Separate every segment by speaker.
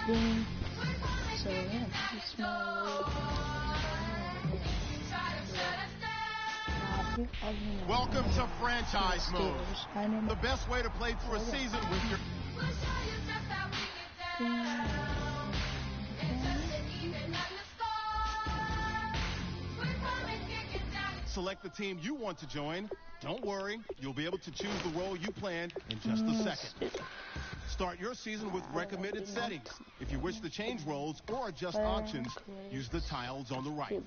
Speaker 1: team. So yeah, pretty small.
Speaker 2: Welcome to franchise mode. The best way to play through a season with your... Select the team you want to join. Don't worry, you'll be able to choose the role you planned in just a second. Start your season with recommended settings. If you wish to change roles or adjust options, use the tiles on the right.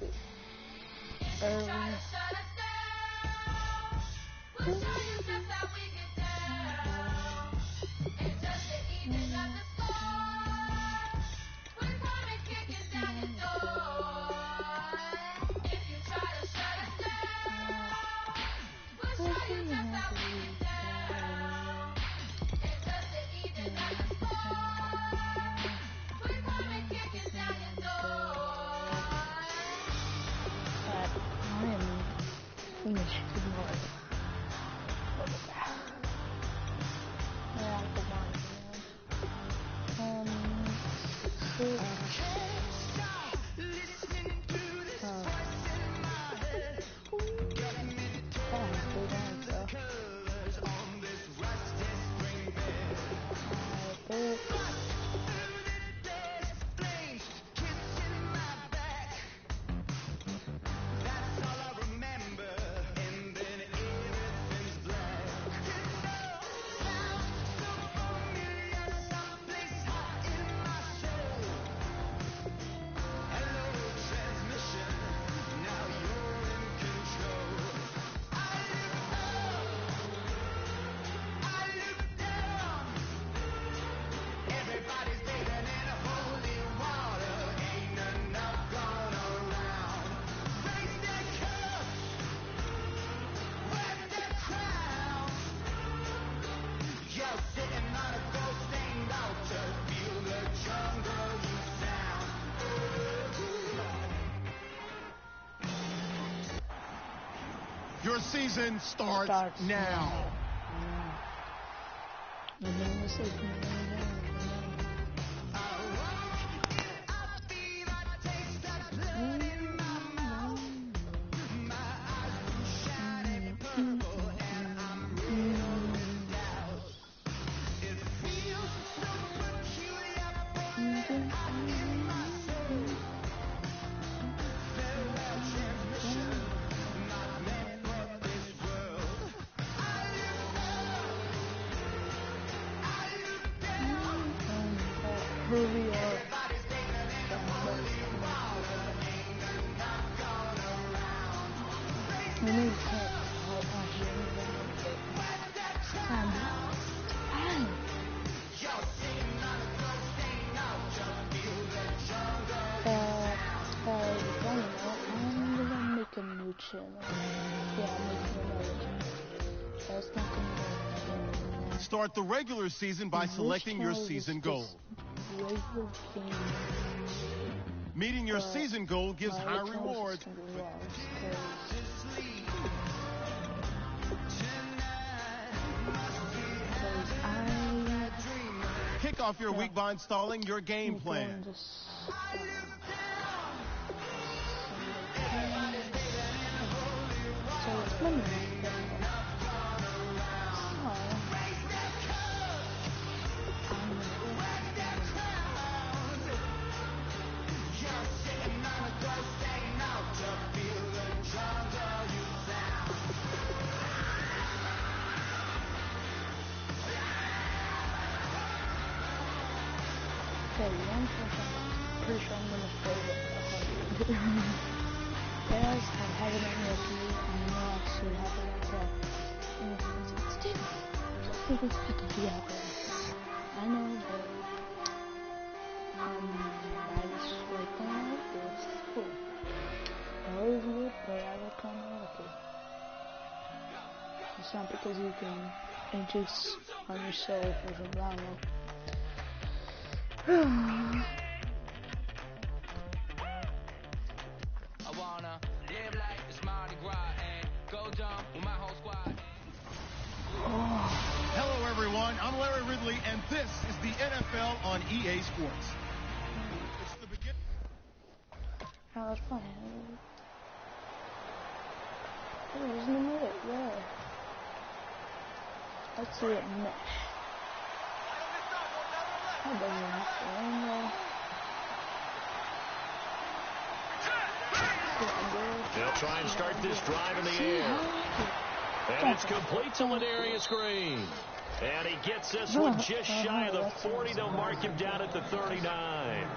Speaker 2: Your season starts now. Start the regular season by selecting your season goal. Meeting your season goal gives high rewards. Kick off your week by installing your game plan.
Speaker 1: Pretty sure I'm gonna play it. Guys, I have it on rookie. I'm not actually happy about that. It's different. I could be out there. I know, but I just like playing out there. It's cool. I always would, but I like playing out there. It's not because you can introduce on yourself or something. I don't know.
Speaker 2: Hello everyone, I'm Larry Ridley and this is the NFL on EA Sports.
Speaker 1: Oh, that's fine. Oh, there's no more there. Let's see it mesh. That doesn't have to aim though.
Speaker 3: They'll try and start this drive in the air. And it's complete to Ladarius Green. And he gets this one just shy of the 40. They'll mark him down at the 39.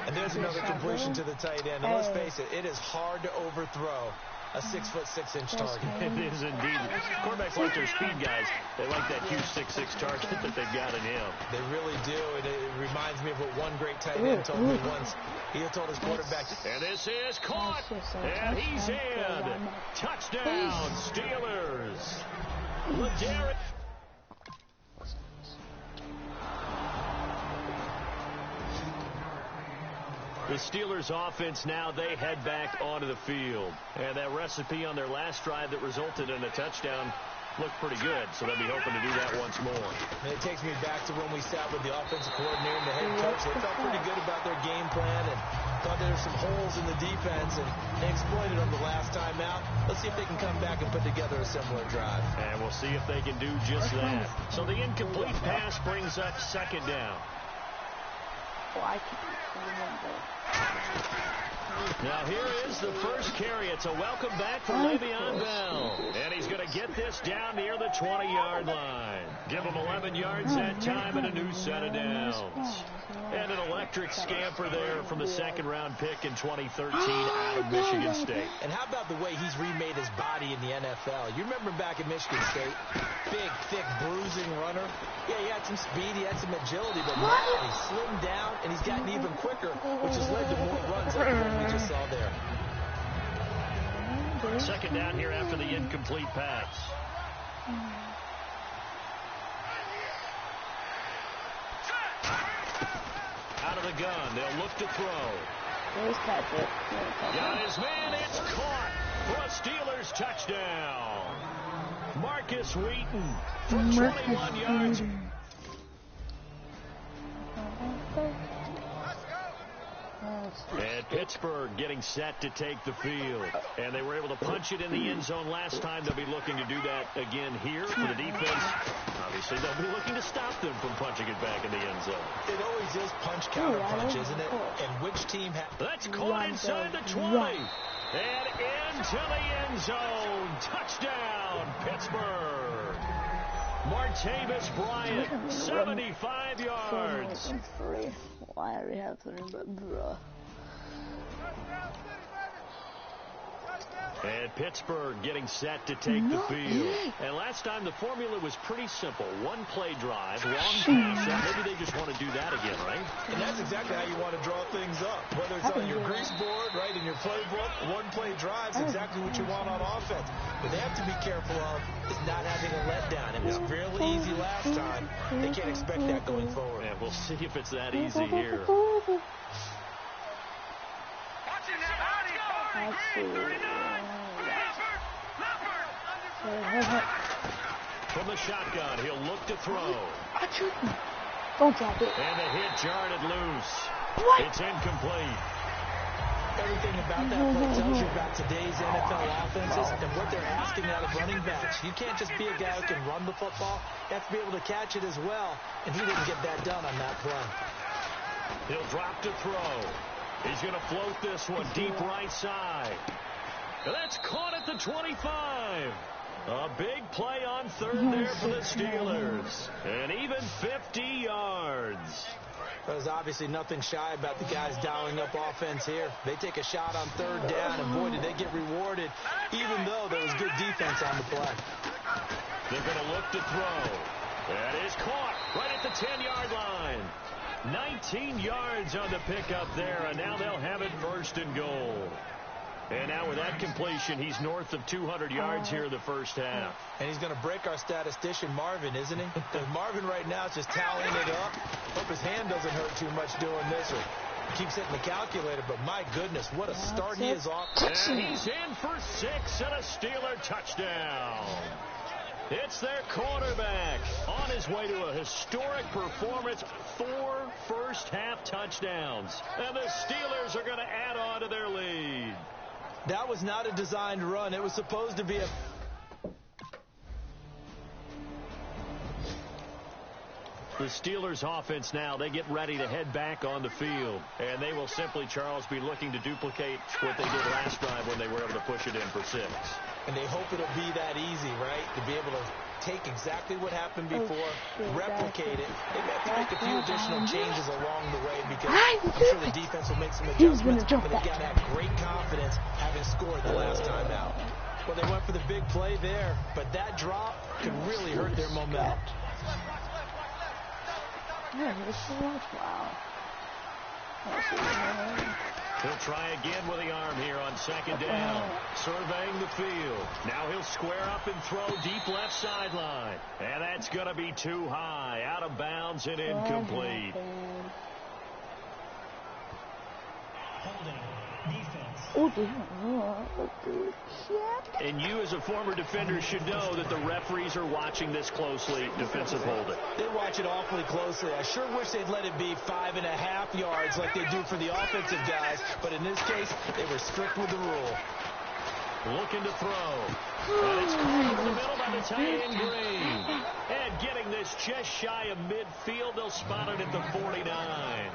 Speaker 4: And there's another completion to the tight end. And let's face it, it is hard to overthrow a 6'6" target.
Speaker 3: It is indeed. Quarterbacks like their speed guys. They like that huge 6'6" target that they've got in him.
Speaker 4: They really do. And it reminds me of what one great tight end told me once. He told his quarterback.
Speaker 3: And this is caught. And he's in. Touchdown, Steelers. Ladarius. The Steelers offense now, they head back onto the field. And that recipe on their last drive that resulted in a touchdown looked pretty good. So they'll be hoping to do that once more.
Speaker 4: And it takes me back to when we sat with the offensive coordinator and the head coach. They felt pretty good about their game plan and thought there were some holes in the defense. And they exploited them the last time out. Let's see if they can come back and put together a similar drive.
Speaker 3: And we'll see if they can do just that. So the incomplete pass brings up second down.
Speaker 1: Oh, I can't remember.
Speaker 3: Now here is the first carry. It's a welcome back for Le'Veon Bell. And he's going to get this down near the 20-yard line. Give him 11 yards that time and a new set of downs. And an electric scamper there from the second-round pick in 2013 out of Michigan State.
Speaker 4: And how about the way he's remade his body in the NFL? You remember back at Michigan State? Big, thick, bruising runner. Yeah, he had some speed, he had some agility, but man, he's slimmed down, and he's gotten even quicker, which has led to more runs like the one we just saw there.
Speaker 3: Second down here after the incomplete pass. Out of the gun, they'll look to throw. Got his man, it's caught for a Steelers touchdown. Marcus Wheaton for 21 yards. And Pittsburgh getting set to take the field. And they were able to punch it in the end zone last time. They'll be looking to do that again here for the defense. Obviously, they'll be looking to stop them from punching it back in the end zone.
Speaker 4: It always is punch-counter-punch, isn't it? And which team has...
Speaker 3: That's caught inside the 20. And into the end zone. Touchdown, Pittsburgh. Martavis Bryant, 75 yards.
Speaker 1: Why I already have 3, but bruh.
Speaker 3: And Pittsburgh getting set to take the field. And last time the formula was pretty simple. One play drive, long pass. Maybe they just want to do that again, right?
Speaker 4: And that's exactly how you want to draw things up. Whether it's on your grease board, right, in your playbook, one play drive's exactly what you want on offense. What they have to be careful of is not having a letdown. It was real easy last time. They can't expect that going forward.
Speaker 3: And we'll see if it's that easy here. From the shotgun, he'll look to throw.
Speaker 1: Don't drop it.
Speaker 3: And the hit jarred loose.
Speaker 1: What?
Speaker 3: It's incomplete.
Speaker 4: Everything about that play tells you about today's NFL offenses and what they're asking out of running backs. You can't just be a guy who can run the football. You have to be able to catch it as well, and he didn't get that done on that play.
Speaker 3: He'll drop to throw. He's going to float this one deep right side. And that's caught at the 25. A big play on third there for the Steelers. And even 50 yards.
Speaker 4: There's obviously nothing shy about the guys dialing up offense here. They take a shot on third down, and boy, did they get rewarded, even though there was good defense on the play.
Speaker 3: They're going to look to throw. That is caught right at the 10-yard line. 19 yards on the pickup there, and now they'll have it first and goal. And now with that completion, he's north of 200 yards here in the first half.
Speaker 4: And he's going to break our statistician, Marvin, isn't he? Because Marvin right now is just tallying it up. Hope his hand doesn't hurt too much doing this. Or he keeps hitting the calculator, but my goodness, what a start he is off.
Speaker 3: And he's in for 6 and a Steeler touchdown. It's their quarterback on his his way to a historic performance, 4 first-half touchdowns. And the Steelers are going to add on to their lead.
Speaker 4: That was not a designed run. It was supposed to be a...
Speaker 3: The Steelers offense now, they get ready to head back on the field. And they will simply, Charles, be looking to duplicate what they did last drive when they were able to push it in for 6.
Speaker 4: And they hope it'll be that easy, right? To be able to take exactly what happened before, replicate it. They may have to make a few additional changes along the way because I'm sure the defense will make some adjustments, but they got to have great confidence having scored the last time out. Well, they went for the big play there, but that drop could really hurt their momentum.
Speaker 3: He'll try again with the arm here on 2nd down. Surveying the field. Now he'll square up and throw deep left sideline. And that's going to be too high. Out of bounds and incomplete. And you as a former defender should know that the referees are watching this closely. Defensive holding.
Speaker 4: They watch it awfully closely. I sure wish they'd let it be 5.5 yards like they do for the offensive guys. But in this case, they were strict with the rule.
Speaker 3: Looking to throw. And it's caught over the middle by the tight end Green. And getting this just shy of midfield, they'll spot it at the 49.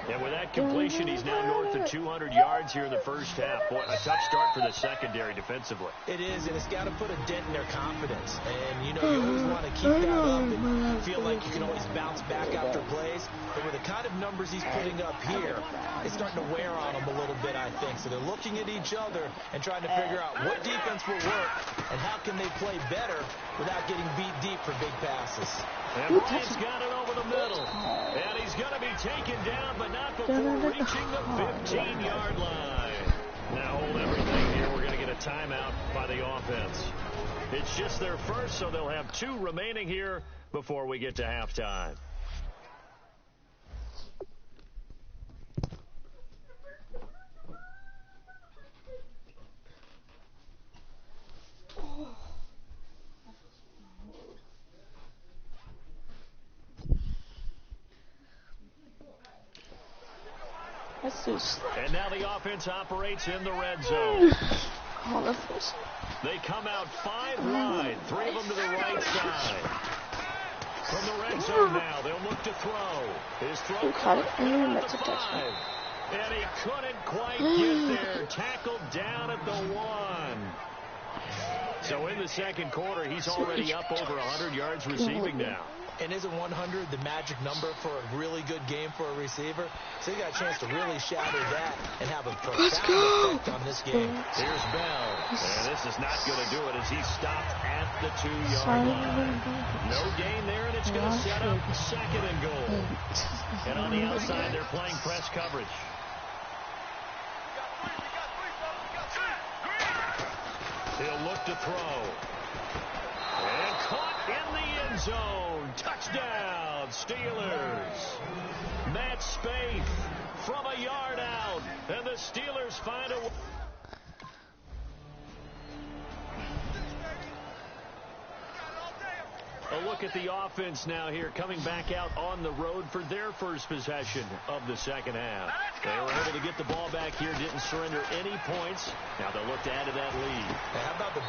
Speaker 3: And with that completion, he's now north of 200 yards here in the first half. Boy, a tough start for the secondary defensively.
Speaker 4: It is, and it's got to put a dent in their confidence. And, you know, you always want to keep that up and feel like you can always bounce back after plays. But with the kind of numbers he's putting up here, it's starting to wear on them a little bit, I think. So they're looking at each other and trying to figure out what defense will work and how can they play better without getting beat deep for big passes.
Speaker 3: And Bryant's got it over the middle. And he's going to be taken down, but not before reaching the 15-yard line. Now hold everything here. We're going to get a timeout by the offense. It's just their first, so they'll have 2 remaining here before we get to halftime. And now the offense operates in the red zone. They come out 5 wide, 3 of them to the right side. From the red zone now, they'll look to throw. His throw caught it, and that's a touchdown. And he couldn't quite get there. Tackled down at the 1. So in the second quarter, he's already up over 100 yards receiving now.
Speaker 4: And isn't 100 the magic number for a really good game for a receiver? So he got a chance to really shatter that and have a profound effect on this game.
Speaker 3: Here's Bell. And this is not going to do it as he's stopped at the 2-yard line. No gain there, and it's going to set up 2nd and goal. And on the outside, they're playing press coverage. He'll look to throw. And caught in the end zone. Touchdown, Steelers. Matt Spaeth from a yard out. And the Steelers find a... A look at the offense now here, coming back out on the road for their first possession of the second half. They were able to get the ball back here, didn't surrender any points. Now they'll look to add to that lead.
Speaker 4: How about
Speaker 3: the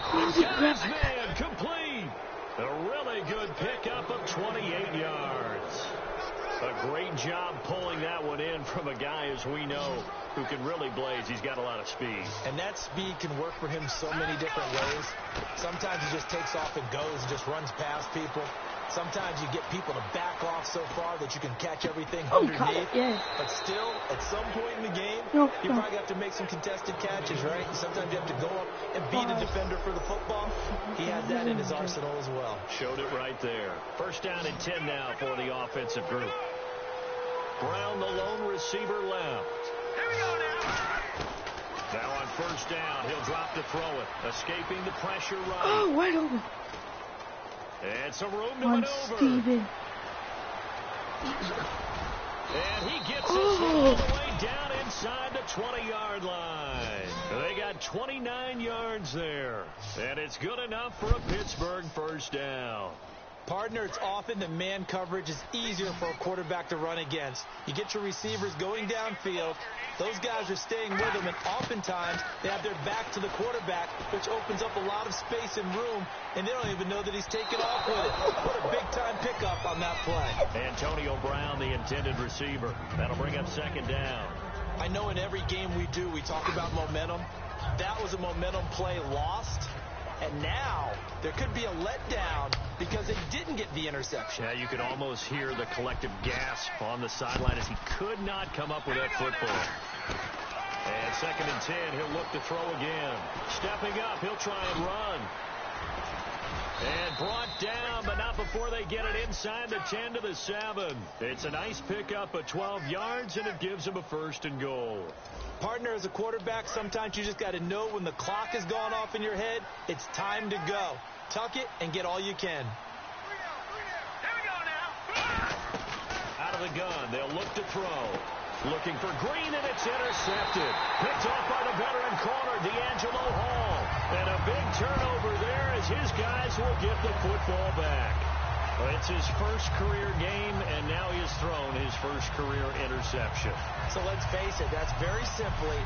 Speaker 3: man complete? A really good pickup of 28 yards. A great job pulling that one in from a guy, as we know, who can really blaze. He's got a lot of speed.
Speaker 4: And that speed can work for him so many different ways. Sometimes he just takes off and goes and just runs past people. Sometimes you get people to back off so far that you can catch everything underneath. But still, at some point in the game, you probably have to make some contested catches, right? Sometimes you have to go up and beat a defender for the football. He has that in his arsenal as well.
Speaker 3: Showed it right there. First down and 10 now for the offensive group. Brown, the lone receiver, left.
Speaker 5: Here we go now.
Speaker 3: Now on first down, he'll drop to throw it. Escaping the pressure right.
Speaker 1: Oh, wide open.
Speaker 3: And some room to maneuver.
Speaker 1: Steven.
Speaker 3: And he gets it all the way down inside the 20-yard line. They got 29 yards there. And it's good enough for a Pittsburgh first down.
Speaker 4: Partner, it's often that man coverage is easier for a quarterback to run against. You get your receivers going downfield. Those guys are staying with them, and oftentimes they have their back to the quarterback, which opens up a lot of space and room, and they don't even know that he's taken off with it. What a big-time pickup on that play.
Speaker 3: Antonio Brown, the intended receiver. That'll bring up second down.
Speaker 4: I know in every game we do, we talk about momentum. That was a momentum play lost. And now there could be a letdown because they didn't get the interception.
Speaker 3: Yeah, you could almost hear the collective gasp on the sideline as he could not come up with that football. And 2nd and 10, he'll look to throw again. Stepping up, he'll try and run. And brought down, but not before they get it inside the 10 to the 7. It's a nice pickup of 12 yards, and it gives him a 1st and goal.
Speaker 4: Partner, as a quarterback, sometimes you just got to know when the clock has gone off in your head, it's time to go. Tuck it and get all you can.
Speaker 5: Here we go now.
Speaker 3: Out of the gun, they'll look to throw. Looking for Green, and it's intercepted. Picked off by the veteran corner, D'Angelo Hall. And a big turnover there as his guys will get the football back. Well, it's his first career game, and now he has thrown his first career interception.
Speaker 4: So let's face it, that's very simply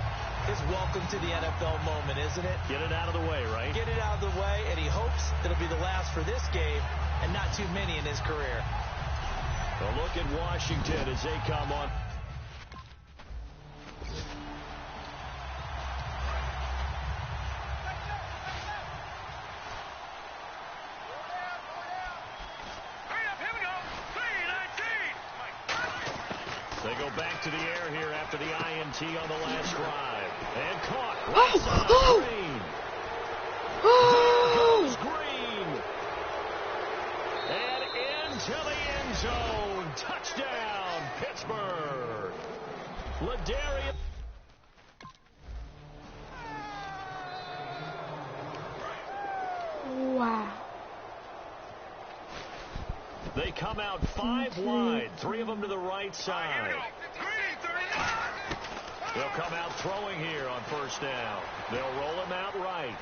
Speaker 4: his welcome to the NFL moment, isn't it?
Speaker 3: Get it out of the way, right?
Speaker 4: Get it out of the way, and he hopes it'll be the last for this game and not too many in his career.
Speaker 3: A look at Washington as they come on. They go back to the air here after the INT on the last drive. And caught. Right side, Green. There goes Green. And into the end zone. Touchdown, Pittsburgh. Ladarius.
Speaker 1: Wow.
Speaker 3: They come out 5 wide, 3 of them to the right side. They'll come out throwing here on 1st down. They'll roll him out right.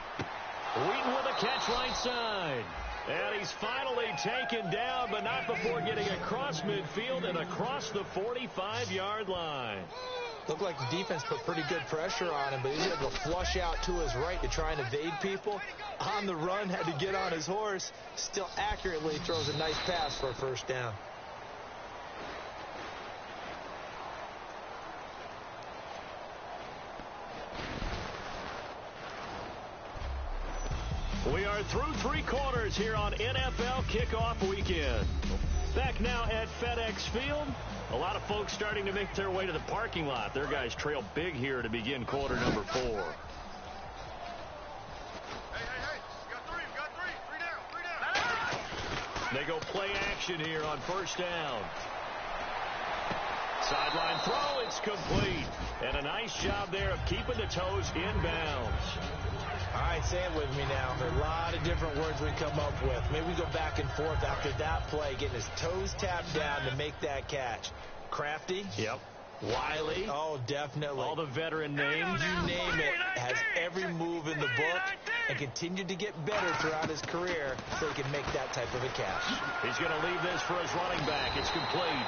Speaker 3: Wheaton with a catch right side. And he's finally taken down, but not before getting across midfield and across the 45-yard line.
Speaker 4: Looked like the defense put pretty good pressure on him, but he had to flush out to his right to try and evade people. On the run, had to get on his horse. Still accurately throws a nice pass for a 1st down.
Speaker 3: We are through 3 quarters here on NFL Kickoff Weekend. Back now at FedEx Field. A lot of folks starting to make their way to the parking lot. Their guys trail big here to begin quarter number 4.
Speaker 5: Hey, got three down.
Speaker 3: They go play action here on 1st down. Sideline throw, it's complete. And a nice job there of keeping the toes in bounds.
Speaker 4: All right, say it with me now. There are a lot of different words we come up with. Maybe we go back and forth after that play, getting his toes tapped down to make that catch. Crafty.
Speaker 3: Yep.
Speaker 4: Wiley. Oh, definitely.
Speaker 3: All the veteran names.
Speaker 4: You name it. Has every move in the book and continued to get better throughout his career so he can make that type of a catch.
Speaker 3: He's going to leave this for his running back. It's complete.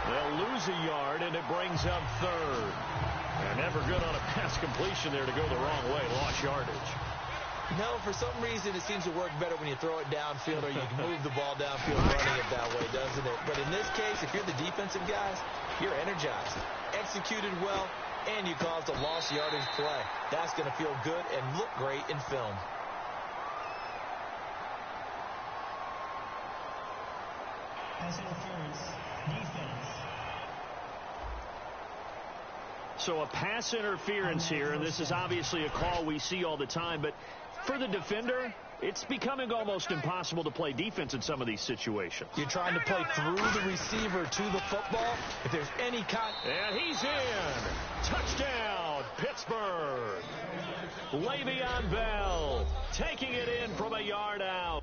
Speaker 3: They'll lose a yard, and it brings up 3rd. And never good on a pass completion there to go the wrong way. Lost yardage.
Speaker 4: No, for some reason it seems to work better when you throw it downfield or you can move the ball downfield running it that way, doesn't it? But in this case, if you're the defensive guys, you're energized, executed well, and you caused a lost yardage play. That's going to feel good and look great in film.
Speaker 6: Pass interference, defense.
Speaker 3: So a pass interference here, and this is obviously a call we see all the time, but for the defender, it's becoming almost impossible to play defense in some of these situations.
Speaker 4: You're trying to play through the receiver to the football. If there's any kind...
Speaker 3: And he's in. Touchdown, Pittsburgh. Le'Veon Bell taking it in from a yard out.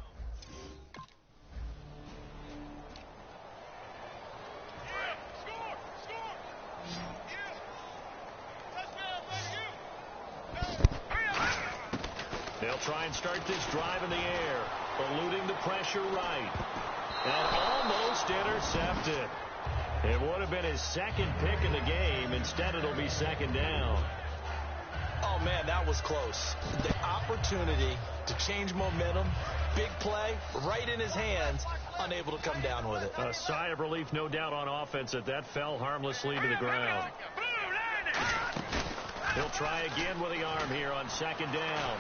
Speaker 3: They'll try and start this drive in the air, eluding the pressure right. And almost intercepted. It would have been his second pick of the game. Instead, it'll be second down.
Speaker 4: Oh, man, that was close. The opportunity to change momentum, big play, right in his hands, unable to come down with it.
Speaker 3: A sigh of relief, no doubt, on offense that fell harmlessly to the ground. He'll try again with the arm here on second down.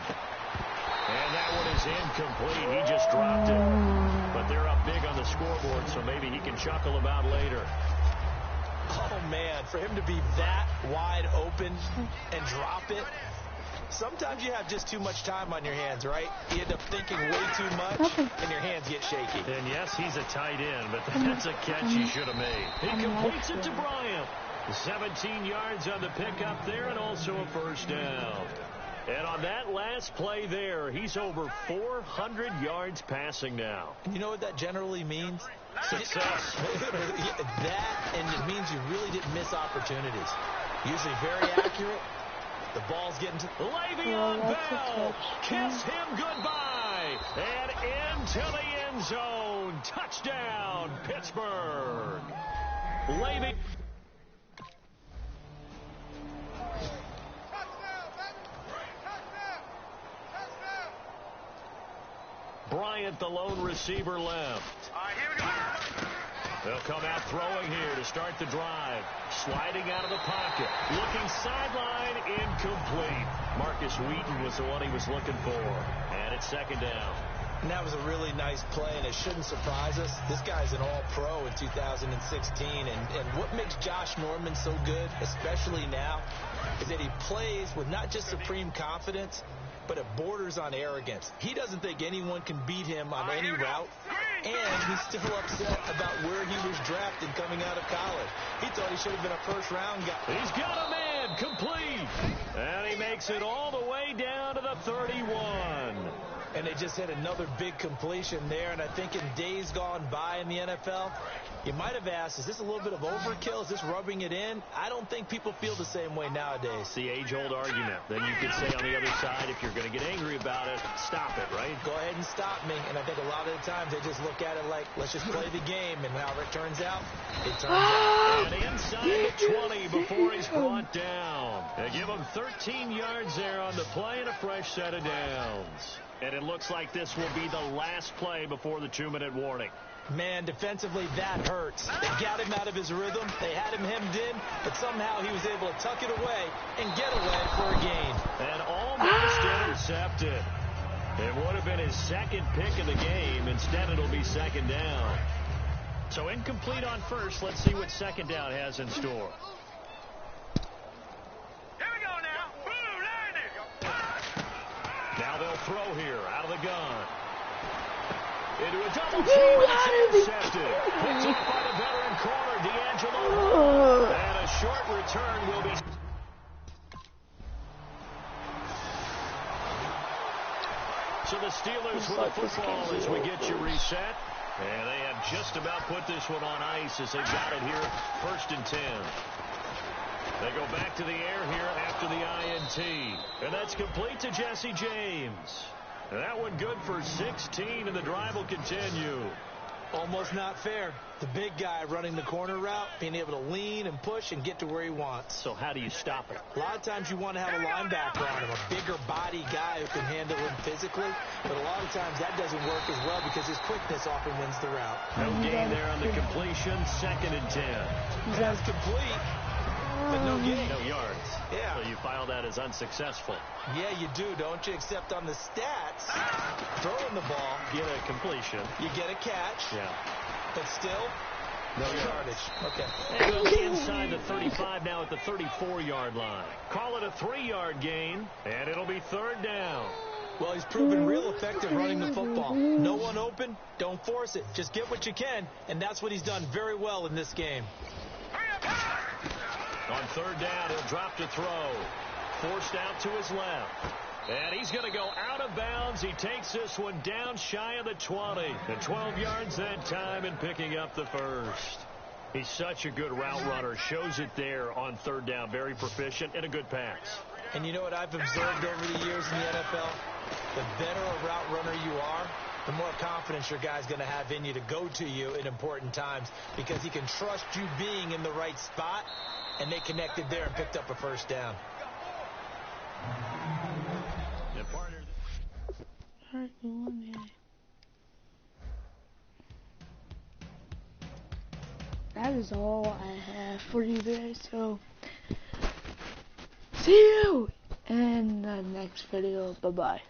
Speaker 3: And that one is incomplete. He just dropped it. But they're up big on the scoreboard, so maybe he can chuckle about later.
Speaker 4: Oh, man, for him to be that wide open and drop it. Sometimes you have just too much time on your hands, right? You end up thinking way too much, and your hands get shaky.
Speaker 3: And, yes, he's a tight end, but that's a catch he should have made. He completes it to Bryant. 17 yards on the pickup there, and also a first down. And on that last play there, he's over 400 yards passing now.
Speaker 4: You know what that generally means?
Speaker 3: Success.
Speaker 4: That, and it means you really didn't miss opportunities. Usually very accurate. The ball's getting to...
Speaker 3: Le'Veon Bell. Kiss him goodbye. And into the end zone. Touchdown, Pittsburgh. Le'Veon... Bryant, the lone receiver, left.
Speaker 5: Here we go.
Speaker 3: They'll come out throwing here to start the drive. Sliding out of the pocket. Looking sideline, incomplete. Marcus Wheaton was the one he was looking for. And it's second down.
Speaker 4: And that was a really nice play, and it shouldn't surprise us. This guy's an all-pro in 2016, and what makes Josh Norman so good, especially now, is that he plays with not just supreme confidence, but it borders on arrogance. He doesn't think anyone can beat him on any route, and he's still upset about where he was drafted coming out of college. He thought he should have been a first-round guy.
Speaker 3: He's got a man, complete. And he makes it all the way down to the 31.
Speaker 4: And they just had another big completion there, and I think in days gone by in the NFL, you might have asked, is this a little bit of overkill? Is this rubbing it in? I don't think people feel the same way nowadays.
Speaker 3: It's the age-old argument. Then you could say on the other side, if you're going to get angry about it, stop it, right?
Speaker 4: Go ahead and stop me. And I think a lot of the times they just look at it like, let's just play the game. And however it turns out, it turns out.
Speaker 3: And inside the 20 before he's brought down. They give him 13 yards there on the play and a fresh set of downs. And it looks like this will be the last play before the 2-minute warning.
Speaker 4: Man, defensively, that hurts. They got him out of his rhythm. They had him hemmed in, but somehow he was able to tuck it away and get away for a gain.
Speaker 3: And almost intercepted. It would have been his second pick of the game. Instead, it'll be second down. So incomplete on first. Let's see what second down has in store.
Speaker 5: Here we go now. Boom, there it is.
Speaker 3: Now they'll throw here out of the gun. Into a double team, and it's intercepted. Picked off by the veteran corner, D'Angelo. And a short return will be... So the Steelers with the football as we get you reset. And they have just about put this one on ice as they got it here, 1st and 10. They go back to the air here after the INT. And that's complete to Jesse James. And that one good for 16, and the drive will continue.
Speaker 4: Almost not fair. The big guy running the corner route, being able to lean and push and get to where he wants.
Speaker 3: So how do you stop it?
Speaker 4: A lot of times you want to have a linebacker on him, a bigger body guy who can handle him physically. But a lot of times that doesn't work as well because his quickness often wins the route.
Speaker 3: No gain there on the completion, 2nd and 10.
Speaker 4: That's complete, but no gain.
Speaker 3: No yards.
Speaker 4: Yeah.
Speaker 3: So you file that as unsuccessful.
Speaker 4: Yeah, you do, don't you? Except on the stats, throwing the ball,
Speaker 3: Get a completion.
Speaker 4: you get a catch,
Speaker 3: Yeah.
Speaker 4: but still, no yardage. Okay.
Speaker 3: And goes inside the 35 now at the 34-yard line. Call it a 3-yard gain, and it'll be 3rd down.
Speaker 4: Well, he's proven real effective running the football. No one open, don't force it. Just get what you can, and that's what he's done very well in this game.
Speaker 3: On 3rd down, he'll drop to throw. Forced out to his left. And he's going to go out of bounds. He takes this one down shy of the 20. And 12 yards that time and picking up the first. He's such a good route runner. Shows it there on 3rd down. Very proficient and a good pass.
Speaker 4: And you know what I've observed over the years in the NFL? The better a route runner you are, the more confidence your guy's going to have in you to go to you in important times, because he can trust you being in the right spot, and they connected there and picked up a first down.
Speaker 1: That is all I have for you guys, so see you in the next video. Bye-bye.